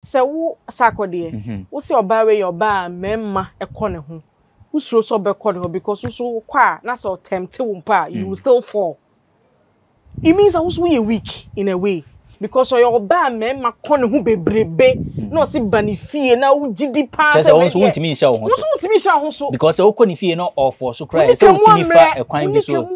Se wo Sarkodie wo se oba we your ba memma ekọ ne ho wo suro so be kọ ne ho because wo so kwa na so tempt wo mpa you will still fall. It means I was weak in a way because your ba memma kọ ne ho bebrebe no si banifie na wo gidi pa se we so ntimi sha ho so so ntimi sha ho so because wo kọ ne fie no ofo so cry so ntimi fa ekwan bi so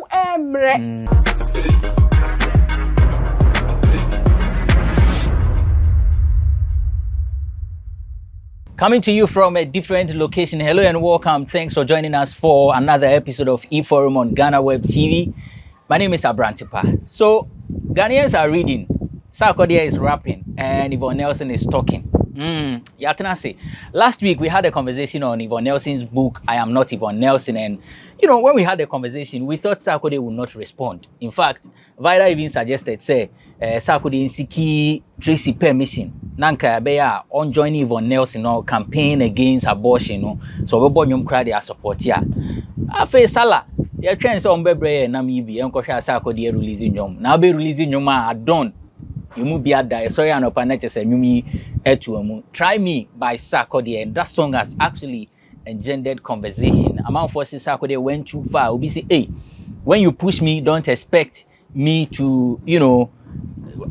Coming to you from a different location. Hello and welcome. Thanks for joining us for another episode of eForum on GhanaWeb TV. My name is Abrantepa. So, Ghanaians are reading, Sarkodie is rapping, and Yvonne Nelson is talking. Last week we had a conversation on Yvonne Nelson's book, I Am Not Yvonne Nelson, and when we had the conversation, we thought Sarkodie would not respond. In fact, Vida even suggested, say, Sarkodie insiki Tracy permission. Nanka beya on joining Yvonne Nelson or campaign against abortion, so we bought you cry their support here. Afe sala, your trends on bebre na mibi, Uncle Sarkodie releasing you. Now be releasing you ma done. You move be at sorry and open say me etuamu. Try Me by Sarkodie, and that song has actually engendered conversation. Among forces Sarkodie went too far. Obi say, hey, when you push me, don't expect me to,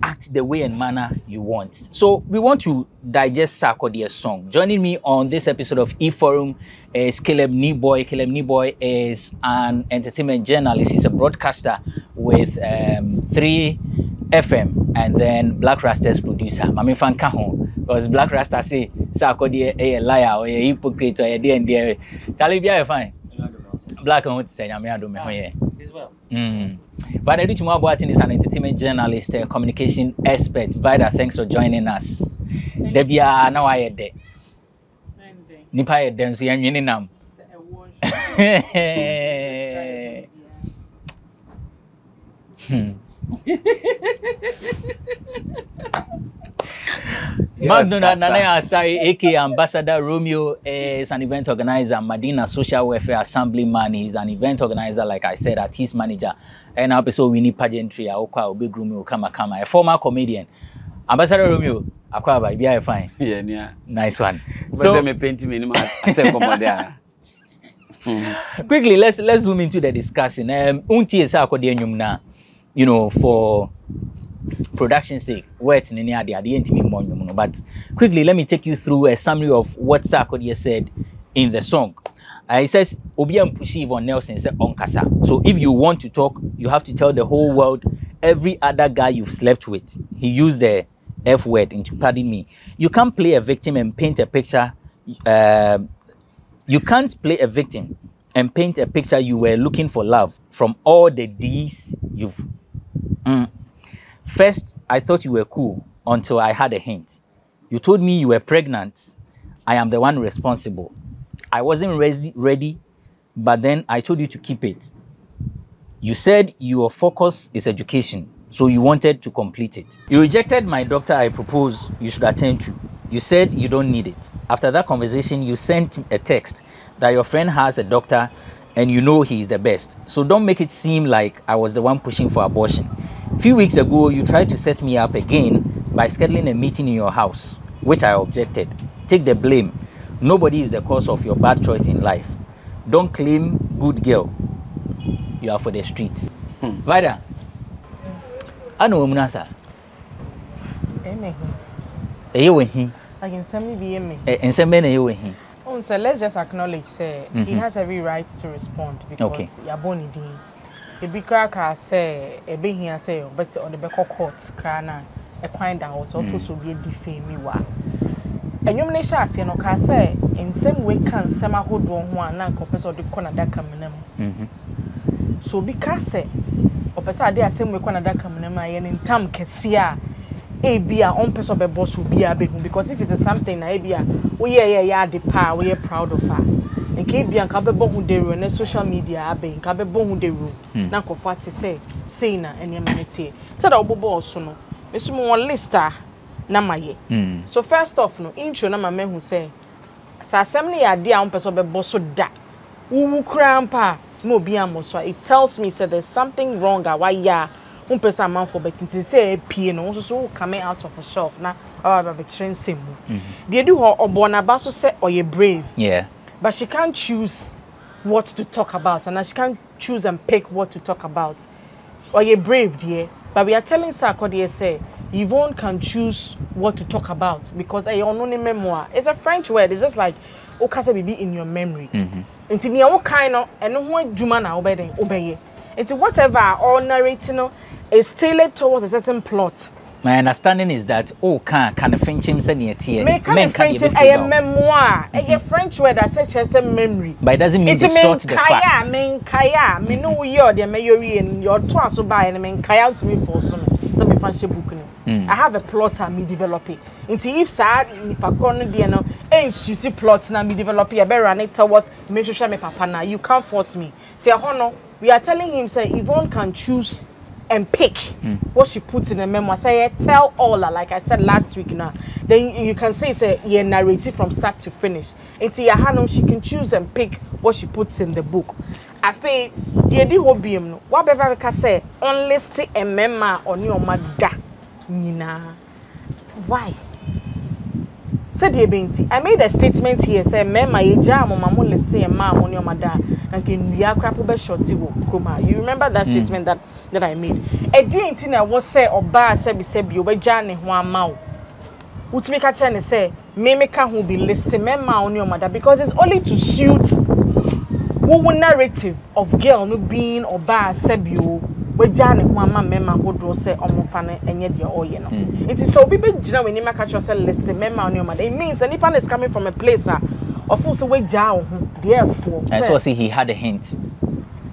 act the way and manner you want. So we want to digest Sarkodie's song. Joining me on this episode of eForum is Caleb Niboy. Caleb Niboy is an entertainment journalist. He's a broadcaster with 3FM and then Black Rasta's producer. Mami fan kaho because Black Rasta say Sarkodie a liar or a hypocrite or a there. Tell you fine. Black and say Yami as well. But I do tomorrow about is an entertainment journalist, a communication expert. Vida, thanks for joining us. Debia, now I had there. Nipa had dance yan nam. Magdona Nanaya Asari, aka Ambassador Romeo, is an event organizer. Madina Social Welfare Assemblyman. He's an event organizer, like I said, artist manager. And episode we need pageantry. Aokwa Big Romeo Kama, a former comedian. Ambassador Romeo, Akwa, be fine. Yeah, nice one. So me painting me. Quickly, let's zoom into the discussion. Unti is Sarkodie nyumna, for production's sake, words in the but quickly, let me take you through a summary of what Sarkodie said in the song. He says, Obiam Pushi Yvonne Nelson said Onkasa. So if you want to talk, you have to tell the whole world every other guy you've slept with. He used the F word into pardon me. You can't play a victim and paint a picture. You can't play a victim and paint a picture you were looking for love from all the D's you've. First, I thought you were cool until I had a hint. You told me you were pregnant. I am the one responsible. I wasn't ready, but then I told you to keep it. You said your focus is education, so you wanted to complete it. You rejected my doctor I proposed you should attend to. You said you don't need it. After that conversation, you sent a text that your friend has a doctor and you know he is the best. So don't make it seem like I was the one pushing for abortion. A few weeks ago, you tried to set me up again by scheduling a meeting in your house, which I objected. Take the blame. Nobody is the cause of your bad choice in life. Don't claim good girl. You are for the streets. Vida, I know Munasa. Like in some BME. And some men are him. So let's just acknowledge, say, he has every right to respond because you're born in a big cracker say, a big here say, but on the back of court, crana, a kind that was also be a defame me. And you may share, say, no, can say, in some way, can some hold one and compass of the corner that come. So because say, or beside the same way, corner that come and in time can see Abia on person be boss will be a big because if it is something Abia, we the power, we are proud of her. And Kabia and Kabebo who they run social media, Abbey, Kabebo who they rule. Now, what to say, Sena and Yamanity. Said our bobo sono, Mr. Mon Lister, Namaye. So, first off, no, intro Nama men who say, Sassamly idea on person be boss so that. Woo crampa, no be a it tells me, said there's something wrong. Why, yeah. person man for but it say pie no so coming out of a shelf na be train same they do her obona ba so say oye brave but she can't choose what to talk about and she can't choose and pick what to talk about oye brave dear but we are telling Sarkodie say Yvonne can choose what to talk about because a only memoir it's a French word it's just like okasa be in your memory nti ne wo kan no eno ho adwuma na obeye nti whatever or narrating is tailored towards a certain plot. My understanding is that can French him say near tea. Men can French a memoir, a French word that such as a memory. But it doesn't mean distort the facts. Kaya, me know you're the mayory and your twice so by and men kaya to me for some fancy book. I have a plot and me develop it. Until if sad nipa kono de no ensuite plot na me develop it, I better run it towards make sure me papa na you can't force me. Tia hono, we are telling him say Yvonne can choose and pick what she puts in the memoir. Say tell all like I said last week now. Then you can say it's a narrative from start to finish. Until your hand she can choose and pick what she puts in the book. I feel the hobby no. What better can say only stay a memoir on your mother. Nina. Why? Said the Benti. I made a statement here. Say memoir ye jam mama listing a man on your mother. And can we are crap over shorty Kuma. You remember that statement that I made? A day in I was say or bar sebi over Johnny one mouth. Would make a chance say, Memeka who be listing memma on your mother because it's only to suit what narrative of girl no being or bar sebio where Johnny one man memma who draw say omofane and yet your oil. It is so people when you make a choice listing memma on your mother. It means anyone is coming from a place of also way jaw, therefore. And so see he had a hint.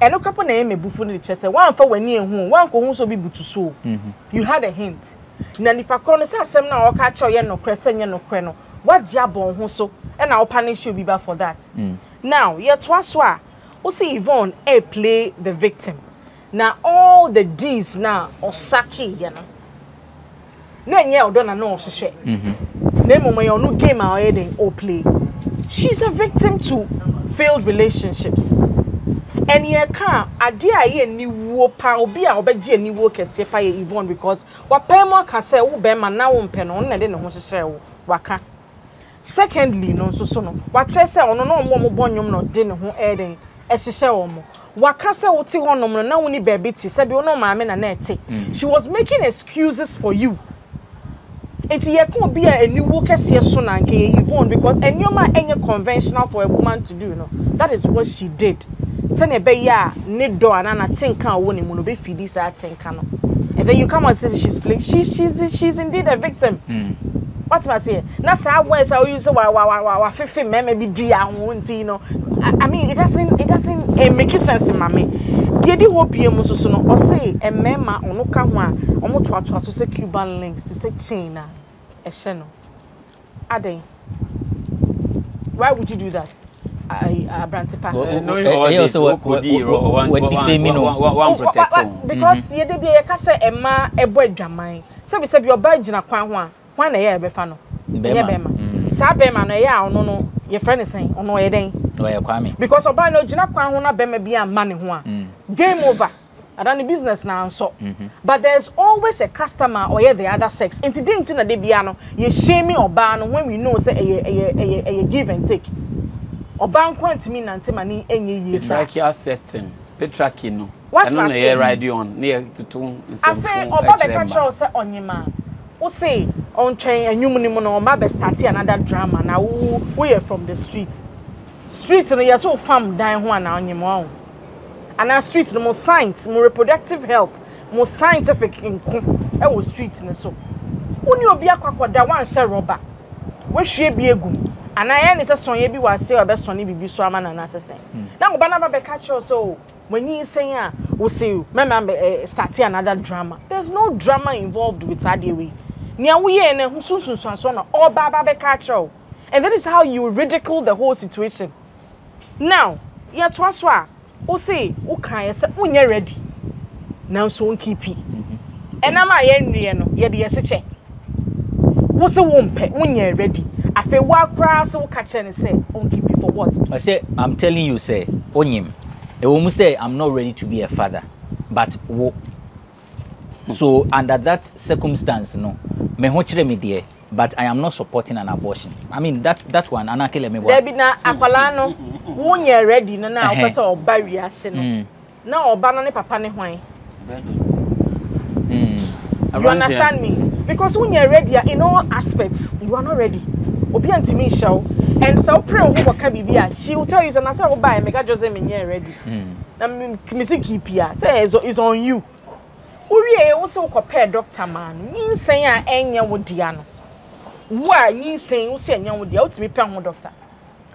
And look up on the buffon in the chest. One for when near whom one could also be to so. You had a hint. Nanipa corner says some now catch your no crescent no creno. What jabon who so and I'll punish you be for that. Now, yet twice who see Yvonne play the victim. Now all the D's now or Saki, you know. Then yeah, don't know she. Name my no game our heading or play. She's a victim to failed relationships. And ye can't, a dear ye new war power be our bed any work as if I Yvonne because what Pema can say, oh, Bema now on pen on and then who share waka. Secondly, no so no, what I say on no more bonum no dinner who adding as she shall more. Waka say what you want no now only baby tea, said you know my men and net. She was making excuses for you. It's ye can't be a new work as here soon and Yvonne because any conventional for a woman to do, no. That is what she did. Sene be ya need door and I think can won him be feed this I think can. And then you come and say she's indeed a victim. What must I say? Now say words I use wa 50 men maybe do you know. I mean it doesn't make sense in mommy. Yedi hope you must so no or say a mema on no can one or to say Cuban links to say China a channel. Ade. Why would you do that? Abrantepa. No, also what defaming one protector. Because ye dey be e ka say e ma e bo adwaman. Say be say be oba gina kwan ho a, kwan na ye e be fa no. Ye be ma. Sa be ma no ye a ono no ye friend sen, ono ye den. No ye kwame. Because oba no gina kwan ho na be ma bi amma ne ho a. Game over. Adani business na so. But there's always a customer or the other sex. And today na dey bia no, ye shame oba no when we know say a give and take. Oban kwant me nante mani enye ye sa. Like you are setting. Petraki no. What's my say radio on near to two. I say oba be catch us say onyema. O say on train enwum ni mo no oba be start another drama na we are from the street. Street no yes so farm dan ho na onyema o. And our streets no more science, more reproductive health, more scientific nko e wo street no so. Oni obi akwakoda wan hye roba. We hwie bi egum. And I ain't say bi was say or sonny bibi so ama na asese. Na go ba be catch us so when you say we see you start another drama. There's no drama involved with Adewe. Nia we e na sunsun so na all ba be catch you. And that is how you ridicule the whole situation. Now, ya to so a we say we kan say unye ready. Now so keep it. And am I enwie no ye de yese che. We say wompe unye ready. I feel what grass will catch and say, on keep it for what? I say, I'm telling you, say, Onyim. A woman say, I'm not ready to be a father. But So under that circumstance, no, me ho chire me there, but I am not supporting an abortion. I mean that one anakele me wa. There be na akwala no, won ye ready no na opese oba wiase no. Na oba no ne papa ne hwan. You understand me? Because when you're ready in all aspects, you are not ready. Obi antimi show and so pray who waka bibia, she will tell you say na say oba mega Jose me ready. Na me say keep here. Say is on you. Uri also compare doctor man. Yin say a enya wo dia no. Wa yin say wo say enya wo dia, utimi pe ho doctor.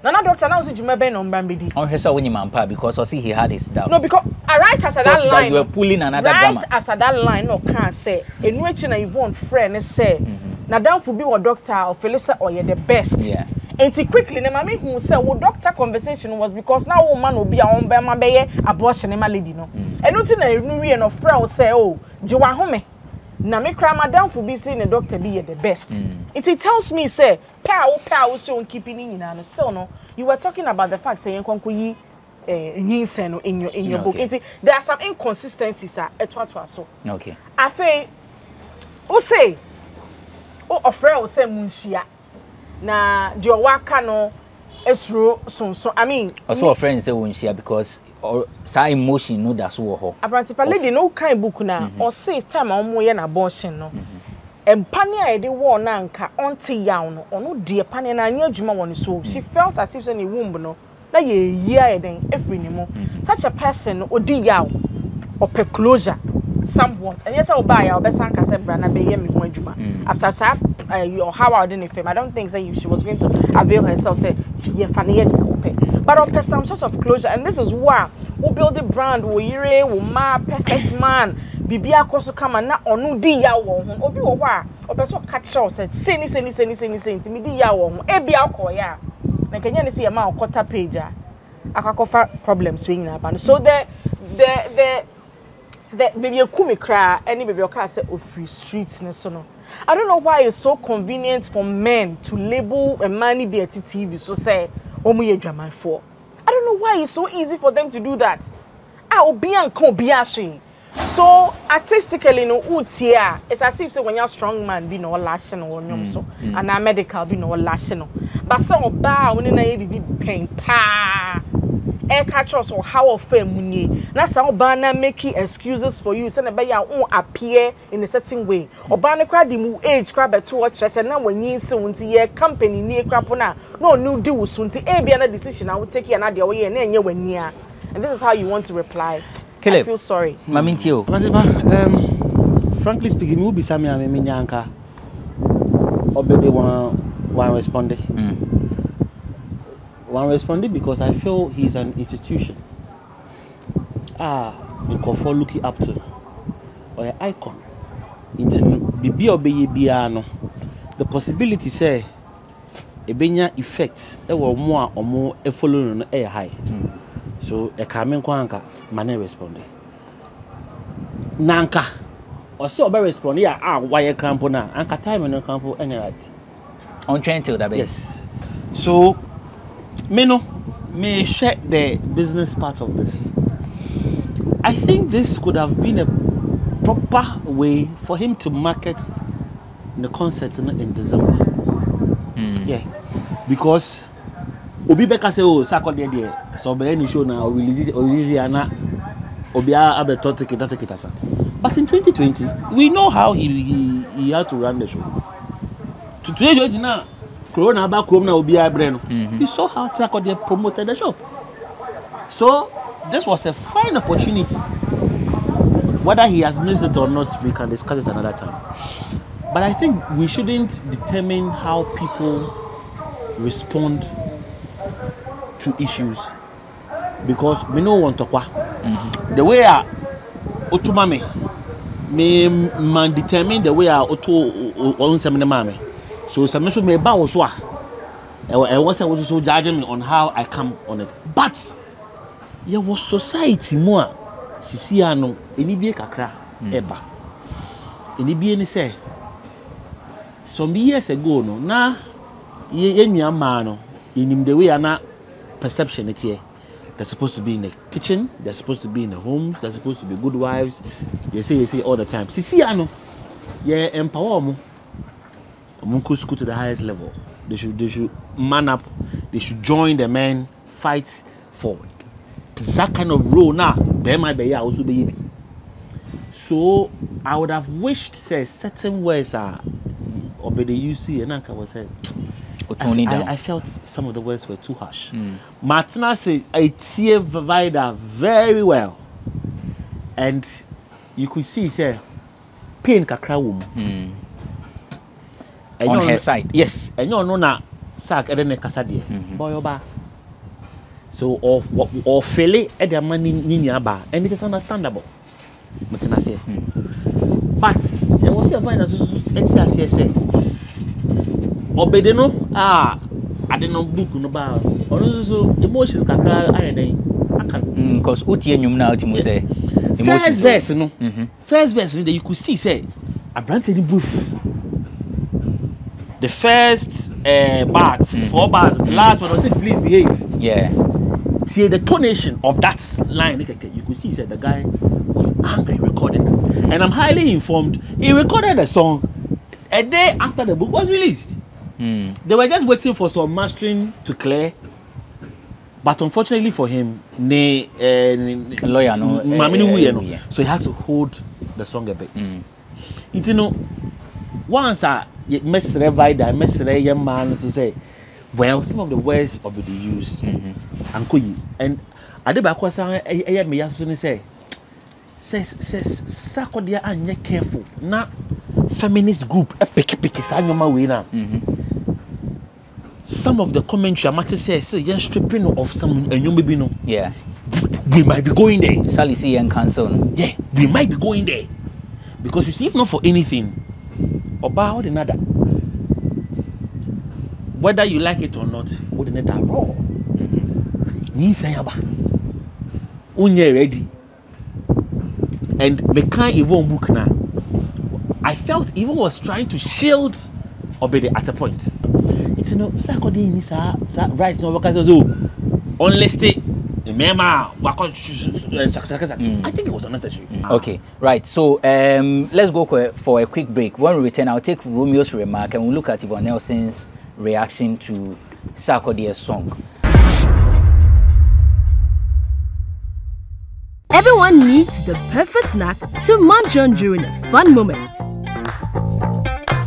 Na doctor now say juma ben on bambidi. On hesa when man pa because I see he had his doubt. No, because right after that line you were pulling another right drama. After that line no can say enu echi na Yvonne friend say na danfo bi wo doctor or Felisa or the best. Yeah. And quickly na mama who say wo doctor conversation was because now woman obi a on be ma beye abortion ma lady no. Enu ti na enu wie no friend say oh je wa home. Na me kra madam for be saying the doctor be the best. It tells me say pow so on keeping in still no. You were talking about the fact saying konkuyi in your book. There are some inconsistencies etwa so. Okay. Afi o say o ofre o say munhia na de waka no esro so I mean also a friend say munhia because or sa emotion no da so ho. Abrantepa lady no kind book na or say time omo ye na abortion no. Empani a de wo na nka onte yaw no ono de pani na anya adwuma won so she felt as if say ne womb no na ye yia den every nimo such a person odi yaw ope closure somewhat and yes oba ya obesan kase bra na be ye me ho adwuma after say how I didn't fame I don't think say she was going to avail herself say ye fane ye ope but ope some sort of closure and this is why we build a brand we yire we ma perfect man bibia koso kama na onu di ya wo ho obi wo ho a opeso catch us seni mi di ya wo ho e bia akoya na kenya ne se ma okota page a akakofa problems we nyina ba so the baby akumi kra any baby oka say free streets ne so no I don't know why it's so convenient for men to label a man be a TV so say omu ye dwaman for I don't know why it's so easy for them to do that obi anka obi ahwe. So artistically no utia it's as if say when you're strong man be no lashing on so and a medical be no lashing but some oba when na ye be pain pa e catch us or how of fame munye na some oba na making excuses for you say na be ya won appear in a certain way oba na kra di mu age kra beto watch say na wanyi se wonti ye company ni kra po na no new deal so nti e bia na decision I will take you na de we ye na enye wani a and this is how you want to reply. I feel sorry. Mamintio. Frankly speaking, we will be Sammy and Minyanka. Obedi one responded. One responded because I feel he's an institution. Nkommo looking up to or an icon. The possibility say a benya effect more or more a following a high. So a Carmen Kwanka man responded. Nanka or so by responding, why campo na anka time and campo any right. On train till that base. Yes. So may share the business part of this. I think this could have been a proper way for him to market the concert in December. Yeah. Because Obi Beka say oh Sarkodie there so be any show now release it na Obia abeto take it asa. But in 2020 we know how he had to run the show. To 2020 now Corona back home now Obia Breno. You saw how Sarkodie promoted the show. So this was a fine opportunity. Whether he has missed it or not, we can discuss it another time. But I think we shouldn't determine how people respond to issues because we no want to the way otumame me man determine the way oto on some mame so some so me ba wo so I was so judging me on how I come on it but there was society more sisi ano eni bie kakra eba eni bie ni say some years ago no na ye nua ma no inim the way ana perception it here They're supposed to be in the kitchen. They're supposed to be in the homes. They're supposed to be good wives. You say all the time. See, ano, yeah, empower them. Go school to the highest level. They should man up. They should join the men, fight for that kind of role. Now, there might be also baby. So I would have wished, say, certain words are, or be the UC and Anka was said. I felt some of the words were too harsh. Martina said, I tear Vida very well. And you could see, say, pain kakra woman. On her side. Yes. And you know na sak edene kasadi. Boy oba. So or fele e de man ni aba. And it is understandable. Martina say. But there was a Vida so say. Obede no ade no book no ba ono so emotions kakra ayeden akan because utie nyum na ultimo say emotions first verse that you could see say Abrantepa boof the first bar 4 bars last one was say please behave see the tonation of that line you could see said the guy was angry recording that and I'm highly informed he recorded the song a day after the book was released. They were just waiting for some mastering to clear, but unfortunately for him, lawyer no, so he had to hold the song a bit. You know, once I mess Vida, mess young man to say, well, some of the words will be used, and I did back was I me say Sarkodie and careful, not feminist group, a picky winner. Some of the commentary I might say just stripping of some maybe no. Yeah. We might be going there. Sally C and cancel. Yeah, we might be going there. Because you see, if not for anything, about another. Whether you like it or not, would another raw. Ni sayaba. Unye ready. And me can't even book now. I felt Yvonne was trying to shield Obede at a point. You know, Sarkodie in this right now, because only stay. I think it was unnecessary. Okay, right. So let's go for a quick break. When we return, I'll take Romeo's remark and we'll look at Yvonne Nelson's reaction to Sarkodie's song. Everyone needs the perfect snack to munch on during a fun moment.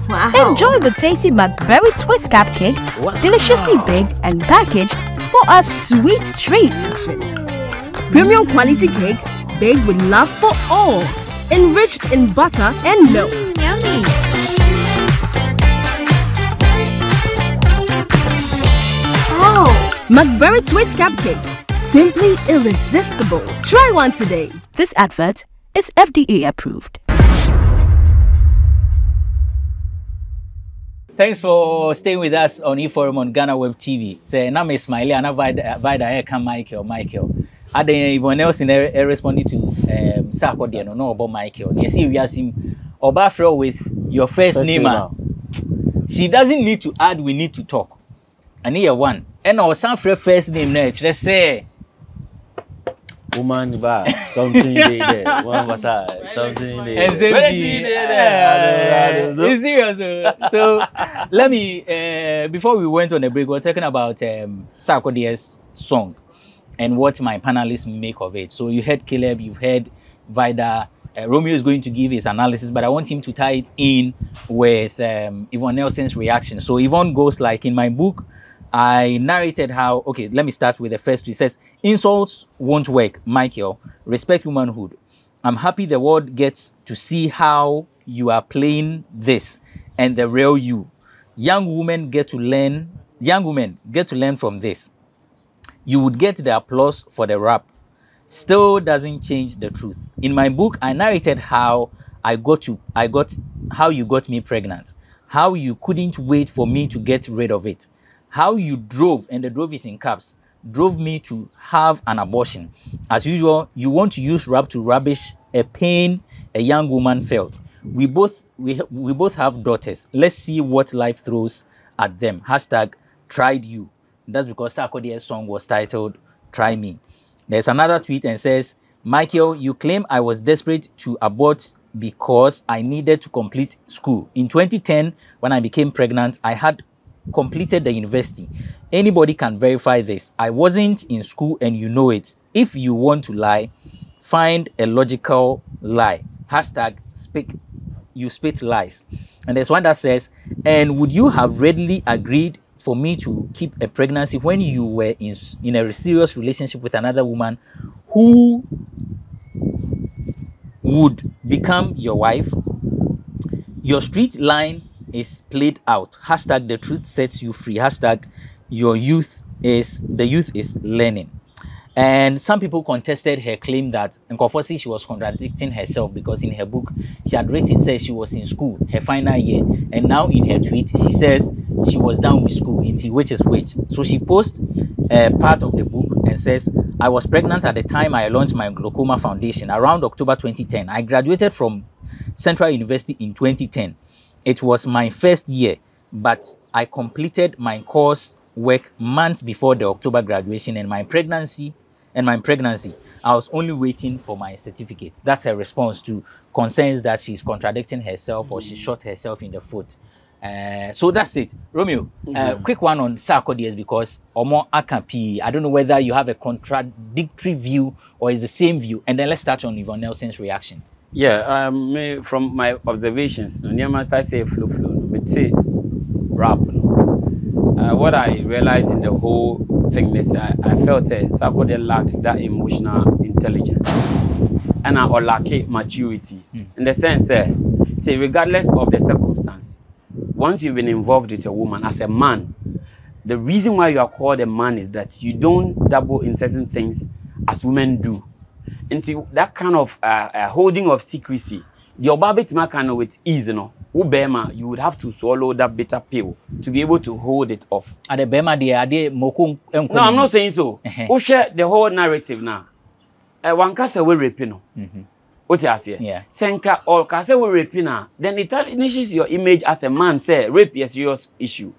Wow. Enjoy the tasty McBerry Twist cupcakes, deliciously baked and packaged for a sweet treat. Premium quality cakes baked with love for all, enriched in butter and milk. Yummy. Oh, McBerry Twist cupcakes, simply irresistible. Try one today. This advert is FDA approved. Thanks for staying with us on eForum on GhanaWeb TV. Say, na me smiley, ana Vida come Michael. Ade Yvonne Nelson responding to Sarkodie no about Michael. You see, we ask him Obafro with your first name. She doesn't need to add. We need to talk. And here one. And our son first name next. Let's say. Woman, something there. One was something there. It's serious. So let me. Before we went on a break, we were talking about Sarkodie's song and what my panelists make of it. So you heard Caleb, you've heard Vida. Romeo is going to give his analysis, but I want him to tie it in with Yvonne Nelson's reaction. So Yvonne goes like, in my book, I narrated how, okay, let me start with the first two. It says, insults won't work, Michael. Respect womanhood. I'm happy the world gets to see how you are playing this and the real you. Young women get to learn from this. You would get the applause for the rap. Still doesn't change the truth. In my book, I narrated how how you got me pregnant, how you couldn't wait for me to get rid of it, how you drove, and the drove is in caps, drove me to have an abortion. As usual, you want to use rap to rubbish a pain a young woman felt. We both have daughters. Let's see what life throws at them. #tried you. That's because Sarkodie's song was titled Try Me. There's another tweet and says, Michael, you claim I was desperate to abort because I needed to complete school. In 2010, when I became pregnant, I had completed the university. Anybody can verify this. I wasn't in school and you know it. If you want to lie, find a logical lie. Hashtag you spit lies. And there's one that says, and would you have readily agreed for me to keep a pregnancy when you were in a serious relationship with another woman who would become your wife? Your street line is played out. Hashtag the truth sets you free. Hashtag the youth is learning. And some people contested her claim that Nkommo she was contradicting herself because in her book she had written says she was in school her final year, and now in her tweet she says she was done with school, which is which. So she posts part of the book and says, I was pregnant at the time I launched my glaucoma foundation around October 2010. I graduated from Central University in 2010. It was my first year, but I completed my course work months before the October graduation and my pregnancy, I was only waiting for my certificate. That's her response to concerns that she's contradicting herself or she shot herself in the foot. So that's it. Romeo, quick one on Sarkodie because Omo Akapi. I don't know whether you have a contradictory view or is the same view. And then let's touch on Yvonne Nelson's reaction. Yeah, from my observations, I say flow, but say rap. What I realized in the whole thing is I felt Sarkodie lacked that emotional intelligence and I lacked maturity in the sense say regardless of the circumstance, once you've been involved with a woman as a man, the reason why you are called a man is that you don't dabble in certain things as women do. Until that kind of holding of secrecy, the obabit kind of with ease, you would have to swallow that bitter pill to be able to hold it off. No, I'm not saying so. We share the whole narrative now. One case we raping. What you say? Yeah. Senka or case we raping, then it initiates your image as a man. Say rape is a serious issue.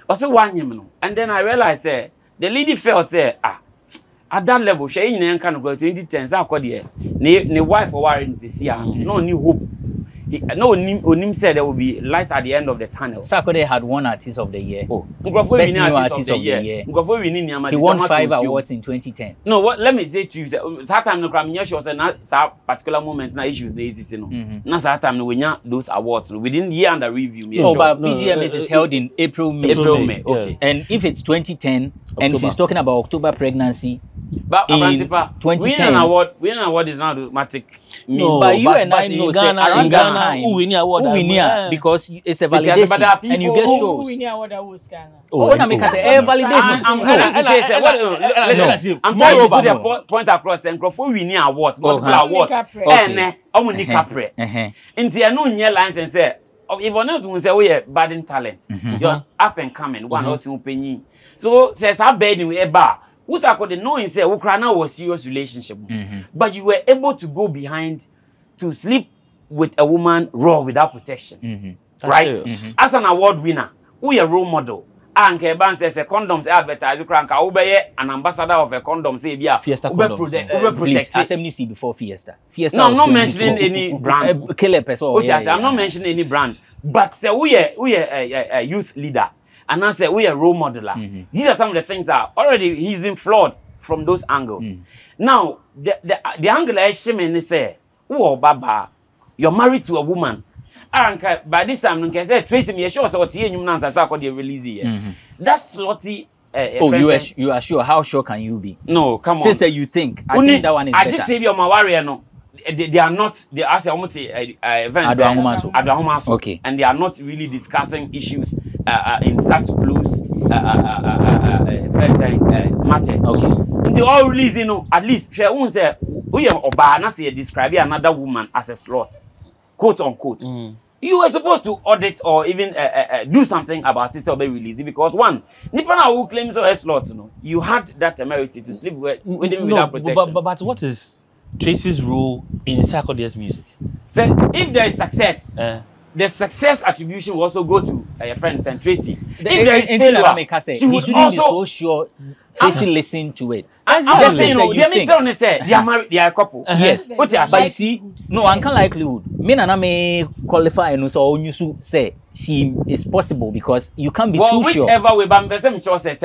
Also one and then I realized the lady felt at that level, she ain't kind of go 2010. Sarkodie, ne wife or warrant this year. No new hope. No, said there will be light at the end of the tunnel. Sarkodie had won Artist of the Year. Oh, Best New Artist of the Year. He won 5 awards in 2010. No, what? Let me say to you, that time no crime. She was that particular moment. Na issues lazy, Na that time no we those awards within the year under review. Oh, but PGMS is held in April, May. Okay. And if it's 2010 and she's talking about October pregnancy, but Abrantepa, 2010 winning award is not automatic. No, but you and I know say around that time who win award because it's a validation and you get shows. Who win award was Ghana? Oh, no, because validation. I'm trying to put a point across and for winning awards, multiple awards. And only capre. Into a no near lines and say, Yvonne Nelson say we are budding talent. You're up and coming. One also penny. So says I bed in a bar. Who's I could know in say Ukraine was serious relationship, but you were able to go behind to sleep with a woman raw without protection, right? As an award winner, we a role model. And Keban says a condoms advertise Ukraine. An ambassador of a condom say Fiesta condoms. Please, SMDC before Fiesta. Fiesta. No, I'm not mentioning any brand. I'm not mentioning any brand, but say we a youth leader. And I said, we are role modeler. These are some of the things that already he's been flawed from those angles. Now, the angle is shimmy say, oh, Baba, you're married to a woman. And by this time, you can say, Tracy, me sure so what you know, Sarkodie release here. That's slotty. You are sure? How sure can you be? No, come on. Say you think. I think that one is better. I just say you're my warrior, no. They are not, they are almost events. Okay. And they are not really discussing issues in such close matters. Okay. They all release, at least she won't say we are Obama say describe another woman as a slut, quote unquote. You were supposed to audit or even do something about it or be released because one, Nipana who claims a slut, you had that temerity to sleep with him without protection. But what is Tracy's role in Sarkodie's music? So if there is success, the success attribution will also go to your friend St. Tracy. If there is failure, she would also be so sure Tracy listen to it. I'm just saying, they are married, they are a couple. Yes, but you see, no, uncle likelihood. Me and I may qualify and so you say she is possible because you can't be too sure. Whichever way, but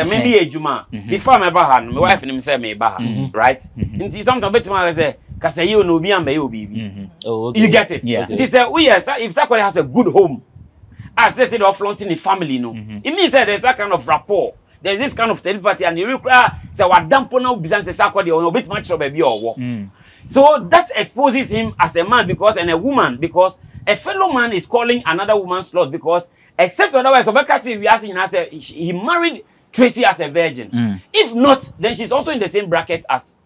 maybe a Juma before my bahan, my wife and him say me bahan, right? And sometimes better say, "Cause you know be and be baby." You get it? Yeah. They say, "Oh yes, if somebody has a good home, as they say, they're flaunting the family, no, it means that there's that kind of rapport." There's this kind of telepathy, and you require say what damp no business Sarkodie or no bit much of baby or work. So that exposes him as a man because and a woman because a fellow man is calling another woman slut because except otherwise Obekati we asking us he married Tracy as a virgin. If not, then she's also in the same bracket as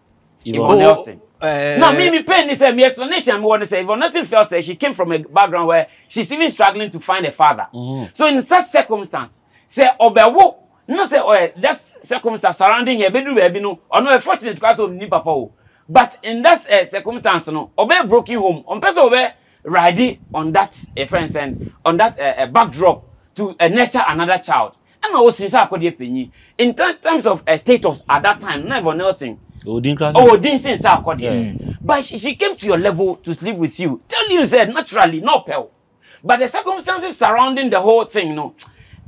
Yvonne Nelson. Now me pain is my explanation. I want to say Yvonne Nelson felt that she came from a background where she's even struggling to find a father. So in such circumstance, say Obewo. No say that's circumstance surrounding her bedroom baby no or no fortunate because of ni papa but in that circumstance no obe broken home on person obe riding on that a friend and on that backdrop to nurture another child and I was since Sarkodie penny in terms of status at that time never Nelson didn't say Sarkodie but she came to your level to sleep with you tell you said naturally no pal but the circumstances surrounding the whole thing no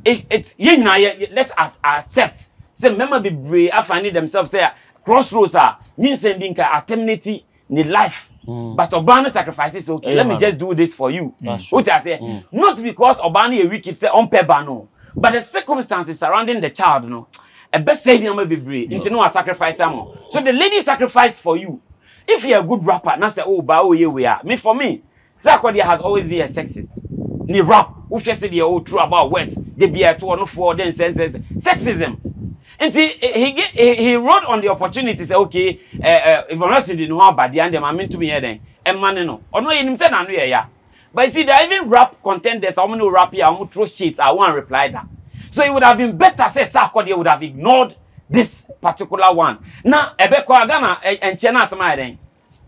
it's let's accept. Say, member be brave. I find themselves say crossroads are sending eternity in life. But Obana sacrifices okay. Let me just do this for you. What I say, not because Obana a wicked say on pebano, but the circumstances surrounding the child. No, a best say you may be brave. Into no sacrifice more. So the lady sacrificed for you. If you're a good rapper, not say oh, but oh yeah we are. Me for me, Sarkodie has always been a sexist. Ni rap, who just said the old true about words, they be at 204 then senses sexism. And he wrote on the opportunity, say, okay, if I'm not saying no about the end, I'm meant to be here then, and man, no, or no, in himself, and we are. But you see, there even rap content, there's how many rap here, how throw sheets, I want to reply that. So it would have been better, say, Sarkodie would have ignored this particular one. Now, Ebeko Agana and Chena Samaden,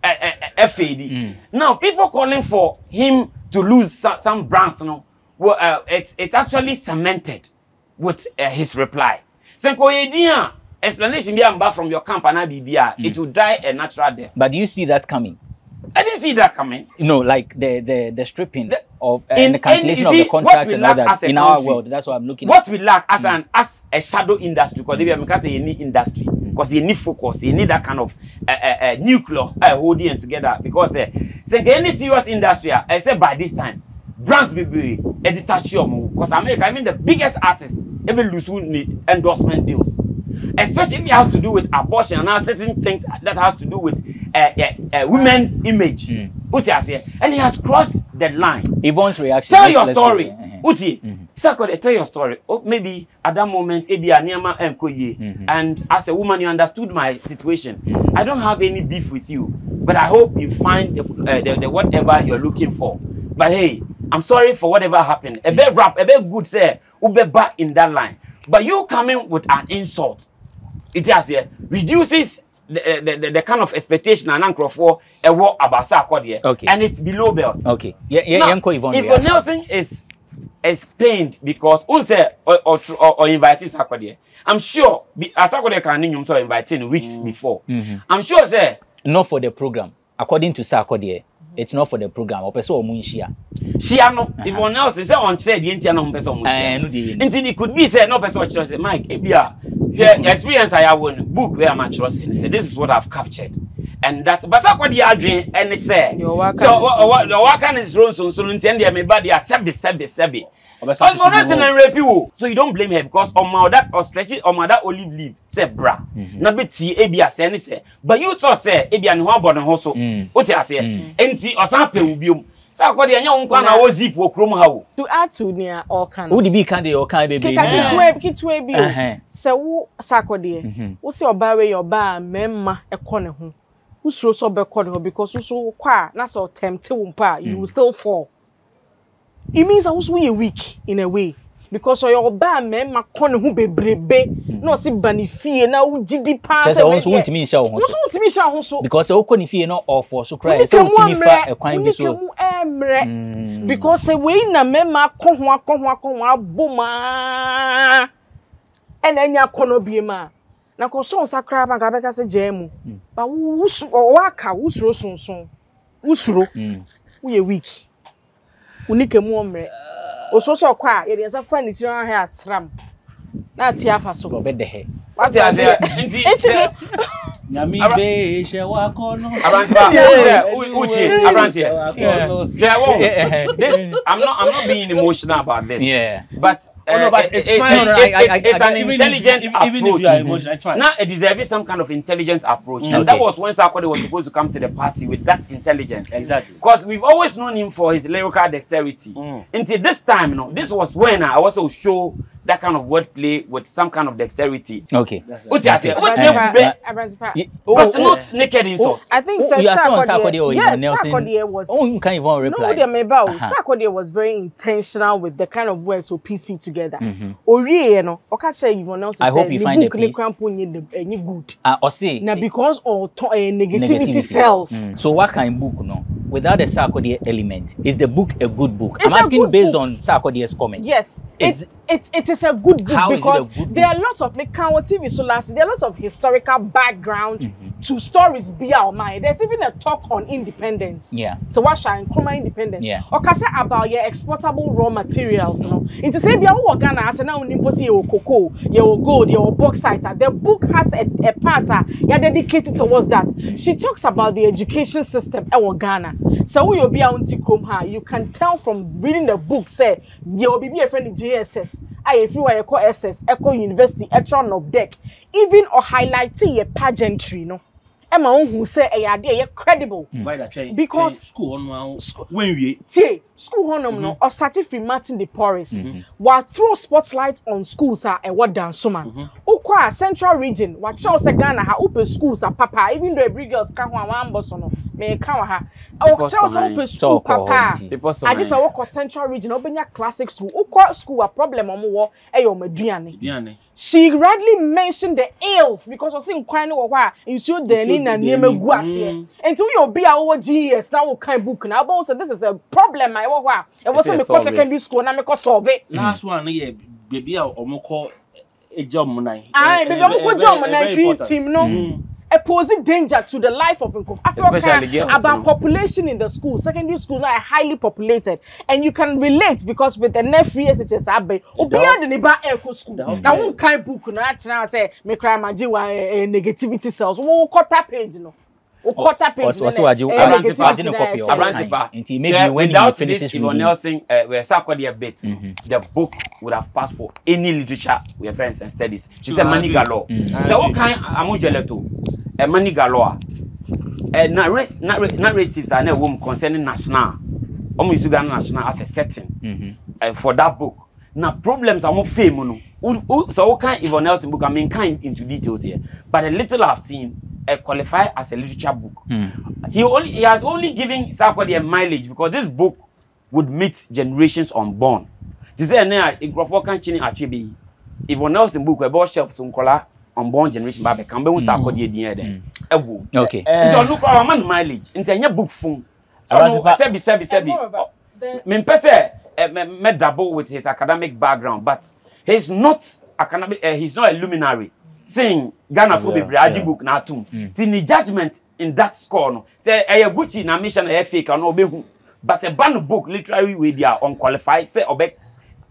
FAD. Now, people calling for him to lose some brands, no, well, it's actually cemented with his reply. Senko Yedia explanation be amba from your camp and BBR, it will die a natural death. But do you see that coming? I didn't see that coming. No, like the stripping of and the cancellation of the contracts and all that in our world. That's what I'm looking at. What we lack as a shadow industry, because they because you need industry, because you need focus, you need that kind of nucleus holding together. Because any serious industry, I said by this time, brands will be editorial. Because America, even the biggest artists, even lose endorsement deals. Especially if it has to do with abortion and certain things that has to do with women's image. And he has crossed the line. Yvonne's reaction. Tell your story. Sarkodie, tell your story. Or maybe at that moment, and as a woman, you understood my situation. I don't have any beef with you, but I hope you find the whatever you're looking for. But hey, I'm sorry for whatever happened. A bit rap, a bit good say, ube back in that line. But you coming with an insult, it has reduces the kind of expectation and anchor for a war about Sarkodie. Okay. And it's below belt. Okay. Yvonne Nelson is pained because or invited Sarkodie. I'm sure Sarkodie can invite weeks before. I'm sure not for the program. According to Sarkodie, it's not for the program. Or person Munshia. Shiano, Yvonne Nelson say on trade the Indian person Munshia. Until it could be said no person trust Mike. Experience I have one book where I'm trusting. Say this is what I've captured, and that. But Sarkodie adrenaline and say so. The worker is wrong. So intend they may bad. They are sebi. So you don't blame her because on that or stretch it on that olive leaf say bra. Not be tea ebia say. But you thought say ebia no one born also. What you say? Enti or sample will be. Sarkodie anya unkwa na wo zip wo krom ha wo. To add to near all can. Who the be can dey or can baby. Kitwe bi. Se wo Sarkodie. Wo se oba we your ba memma ekọ ne ho. Wo suro so be kọ ne ho because wo so kwa na so tempt wo mpa you will still fall. It means I was weak in a way because your ba memma kọ ne ho bebrebe no si banifie na wo gidi pa se so ntimi sha ho so. Ntimi sha ho so because o kọ ne fie no ofo so cry so ntimi fa ekwan bi so emre because we na mema kohwa boma enenya kono biema na ko so sakra ba ga beka se jemu ba wusu waka wusuro sonson wusuro we weak unike mu omre ososo kwa ye de fa ni tiro ha asram na ti afa so go be de he what is nti Nyami be she wa kono Abrantepa Abrantepa this I'm not being emotional about this but it's an intelligent approach. Even if you are emotional, it's fine. Now it deserves some kind of intelligent approach and that was when Sarkodie was supposed to come to the party with that intelligence. Exactly. Because we've always known him for his lyrical dexterity. Until this time, this was when I also show that kind of wordplay with some kind of dexterity. Okay. But not naked insults. I think Sarkodie or yes, Nelson. Sarkodie was. Oh, you can't even reply. No, Sarkodie was very intentional with the kind of words we piece together. Ori no, okache Yvonne Nelson. I hope you find the piece. Good. Or say. Now because all negativity sells. So what kind of book no? Without the Sarkodie element, is the book a good book? It's I'm asking based on Sarkodie's comment. Yes, it is a good book because there are lots of TV so last there are lots of historical background to stories be our mind. There's even a talk on independence. Yeah. So what shall Nkrumah independence? Yeah. Or say about your exportable raw materials. No. Into say bia wo Ghana as na unimposi your cocoa, your gold, your bauxite. The book has a part dedicated towards that. She talks about the education system in Ghana. So we will be you can tell from reading the book say you will be a friend in JSS. If you are a SS, Eco University, Etron of Deck, even or highlighting a pageantry, no. Emma who say a credible because school on when we school honum no or certificate Martin de Porris while throw spotlight on schools are a what dance man. Ukwa Central Region, what shows a Ghana ha open schools are papa, even though every girls can't one bosono may count her. Oh, Charles open school papa. I just walk Central Region, open your classic school. Ukwa school a problem on war, ayo Medriani. She rightly mentioned the ills because I think quite know why you should then and name a guasie. Until you'll be our GS now kind book now. But so this is a problem. I was it wasn't because secondary school and I make solve it. Last one, yeah, baby, Omoko a job money. Aye, baby, Omoko job money team no. A posing danger to the life of Africa about population in the school. Secondary school now are highly populated, and you can relate because with the free SHS abe, beyond the neighbor eco school. Now one kind book now say me cry magic negativity cells. One quarter page no. Quarter page. Also, Abrantepa. Maybe when you finish this, Yvonne Nelson, where Sarkodie bit, the book would have passed for any literature with friends and studies. She said money galore. So what kind amujeleto? A money galore. Narratives are never concerning national. Almost Uganda national as a setting for that book. Now problems are more famous. So what kind Yvonne Nelson book? I mean, kind into details here, but a little I've seen. Qualify as a literature book. He has only given Sarkodie a mileage because this book would meet generations unborn. This is a Yvonne Nelson book about shelf some color unborn generation babe can be Sarkodie there. Okay. So look our man mileage. Into a book phone. So sebi. Me pese me double with his academic background, but he's not academic. He's not a luminary. Saying Ghana for be Braji book na tum. The judgment in that score no. Say a Gucci na mission a fake no be who. But a ban book literary way they are unqualified. Say obe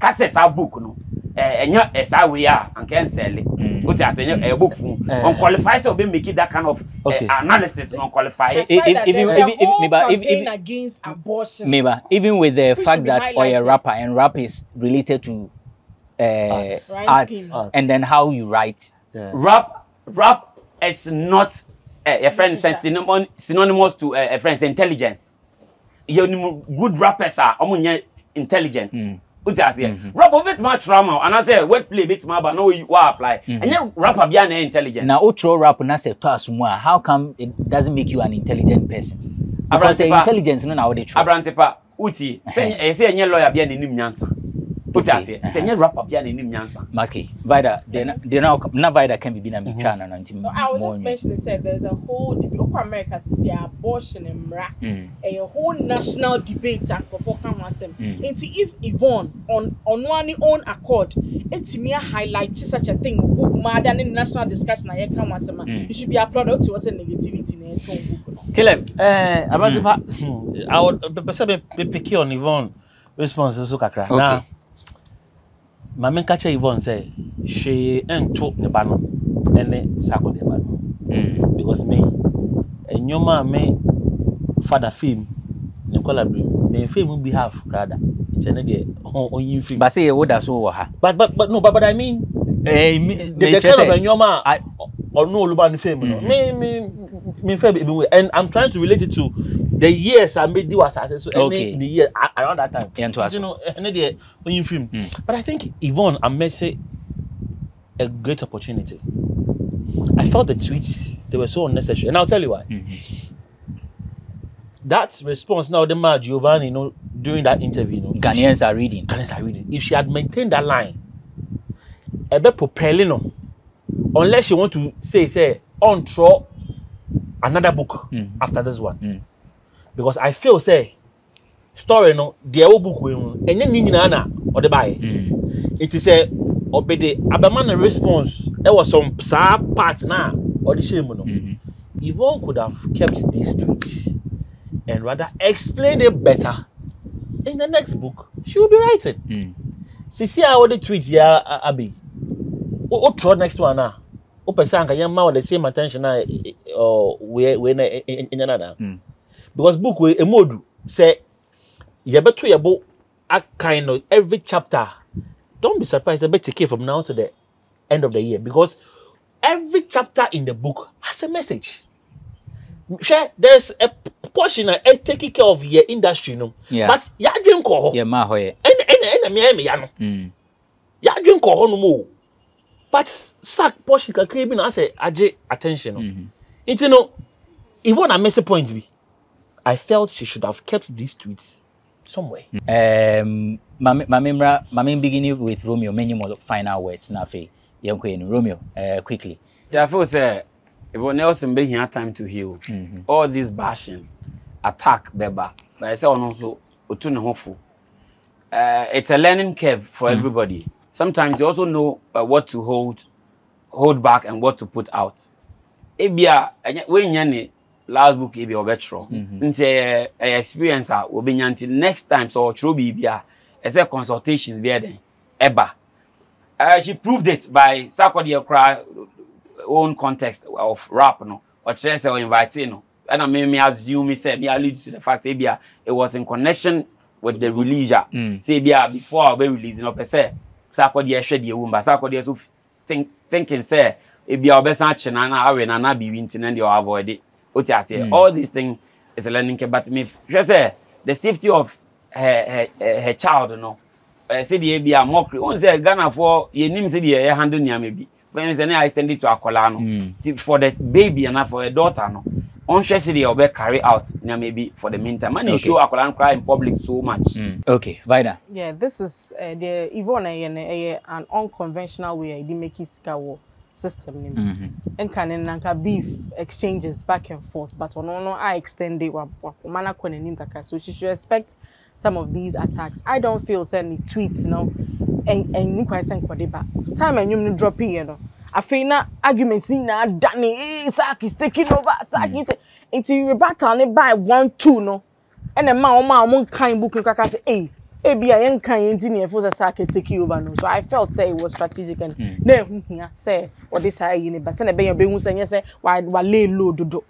kase sa book no. Enya esa we are and can sell it. What as a book fun unqualified say obe make it that kind of analysis unqualified. If against abortion. Maybe even with the fact that or a rapper and rap is related to arts and then how you write. Rap is not a friend synonymous to a friend's intelligence. You good rappers are intelligent. Rap a bit more trauma and I say wordplay bit more but no you apply. And you rap a beyond intelligence. Now outro rap na say to asumwa. How come it doesn't make you an intelligent person? Because intelligence no na how they try. Abrantepa uti say any lawyer beyond nim nyansa. Put us here. Then you wrap up your name, Yansa. Maki, Vida, they now Vida can be in China. I was just mentioning, said there's a whole debate. America says abortion and a whole national debate for Kamasem. And if Yvonne on one own accord, it's me highlight such a thing book more than in national discussion. I Kamasem. You should be applauded to us a negativity in book. Caleb, Abrantepa, I would pick on Yvonne responses. Okay. Now, my main catcher Yvonne say she ain't took the banner and Sarkodie banner because me and your man me father film Nkommo me film on behalf rather it's another on you film. But say what that's over. But I mean the kind of your man or no Luban film me film and I'm trying to relate it to the years I made do assassin so the year around that time. You know, when you film. But I think Yvonne I may say a great opportunity. I felt the tweets they were so unnecessary, and I'll tell you why. That response now, the man Giovanni, you know, during that interview, you know, Ghanaians are reading. If she had maintained that line, a bit propelling, unless she want to say on throw another book after this one, because I feel say story no the old book and then nina or the buy it is a obede abamana response there was some part now or the shame no Yvonne could have kept these tweets and rather explain it better in the next book she will be writing see how the tweets yeah Abi o try next one now o person can you the same attention or we in another because book we emodu say you better your book a kind of every chapter. Don't be surprised a bit to from now to the end of the year because every chapter in the book has a message. There's a portion of taking care of your industry, no. Yeah. But ya drink alcohol. Yeah, ma hoye. And ya drink alcohol no more. But sack portion can create me as a attention. It's you know, even a message point be. I felt she should have kept these tweets somewhere. Mami beginning with Romeo, many more final words now. Romeo, quickly. Yeah, I feel say Yvonne Nelson be here time to heal. All this bashing, attack, beba. But I say also utune hopeful. It's a learning curve for everybody. Sometimes you also know what to hold back and what to put out. Ebia when you last book be obetro nti experience will be until next time so through bibia as a consultations be there eba she proved it by Sarkodie cry own context of rap no or say or invite no and I may assume say me allude to the fact ebia it was in connection with the release say bia before we release no per se Sarkodie share the womb but Sarkodie so thinking say ebia obesan chena na awe na be winti na dey avoid it. All these things is a learning curve, but me say the safety of her child, you know. Say the be a mockery. Once say Ghana for ye name say the handle near maybe. When say I extend it to Akola for the baby and for a daughter no. On say the obe carry out near maybe for the meantime. Man show Akola cry in public so much. Okay, Vida. Yeah, this is the Yvonne an unconventional way I make it scour. System and can beef exchanges back and forth, but no I extend it so she should expect some of these attacks. I don't feel sending tweets no and quite send time and you drop in, you know. I feel na arguments in na Danny Sak is taking over Sak is until you battle it by 1-2 no and a man kind book and say hey Ebi a yen kan engineer for Sak take over no. So I felt say it was strategic and na here say what this high uni but say na be yan be hu say why lay low dodo.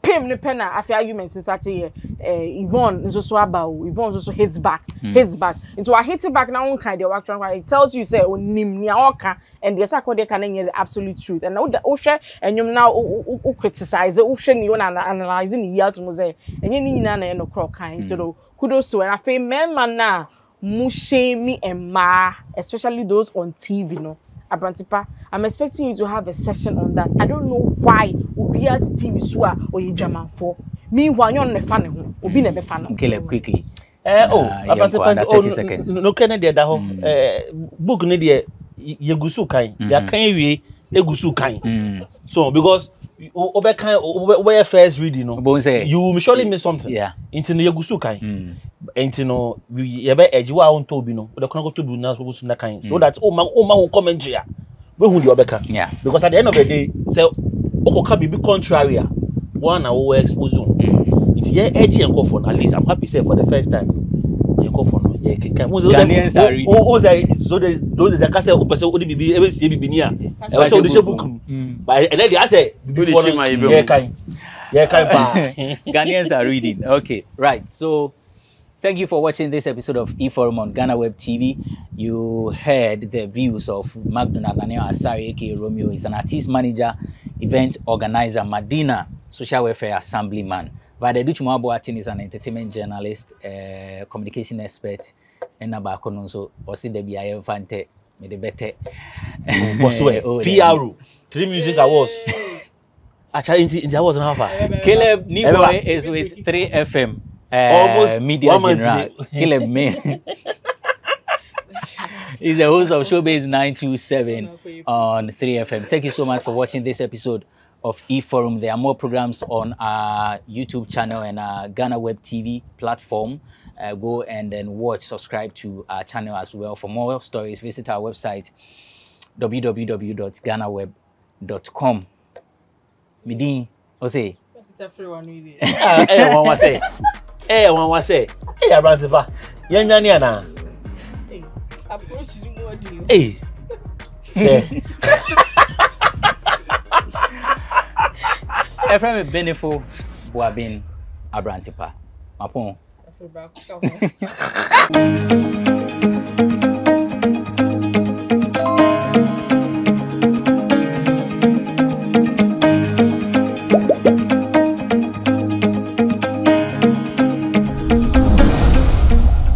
Pim ne pen na afi arguments start here Yvonne nso so about Yvonne so hits back into I hit back now one kind of action it tells you say onim nia oka and the Sarkodie can hear the absolute truth and now o share and you now o criticize o share ni analyzing the out mo say enye ni nyina na no crock kind so kudos to and I feel men man na mu shame and ma especially those on TV no. Abrantepa, I'm expecting you to have a session on that. I don't know why Ubi at TV Sua or you German for. Meanwhile, you're on the fan, Ubi never fan. Caleb, quickly. Abrantepa 30 seconds. No can dey da ho. Book ne dey yegusu kan. Ya kan wie egusu kan. So because over first reading you will surely miss something. Yeah. Into the yegusu kan. Into no you be ejiwa Untold no. The kono go to bu na so na kan. So that man will comment here. We who the obeka. Yeah. Because at the end of the day, say okoka be contrary. One our expose zone. It's yeah edgy and go for. At least I'm happy say for the first time. You go for no. Yeah, Ghanaians are reading. So there's those that can say o person odi bibi ebe see bibi ni a. E wa say odi she book. But and then I say before yeah kind. Yeah kind pa. Ghanaians are reading. Okay, right. So thank you for watching this episode of eForum on GhanaWeb TV. You heard the views of McDonald Daniel Asari, aka Romeo. He's an artist manager, event organizer, Medina, social welfare assemblyman. Vade Duchumabo is an entertainment journalist, communication expert, and Nabakono. So, also the BIM Fante, made the better. PRO, 3 music awards. Actually, in the awards and half. Caleb Niboy is with 3 FM. Almost media general. Caleb me. He's the host of Showbase 927 on 3 FM. Thank you so much for watching this episode of eForum. There are more programs on our YouTube channel and our GhanaWeb TV platform. Go and then subscribe to our channel as well. For more stories, visit our website www.ghanaweb.com. Midin, Ose. One say. Hey, Abrantepa. Yan na. Approach the word. Hey. Efrem Benefo Boabin Abrantepa. Mapon.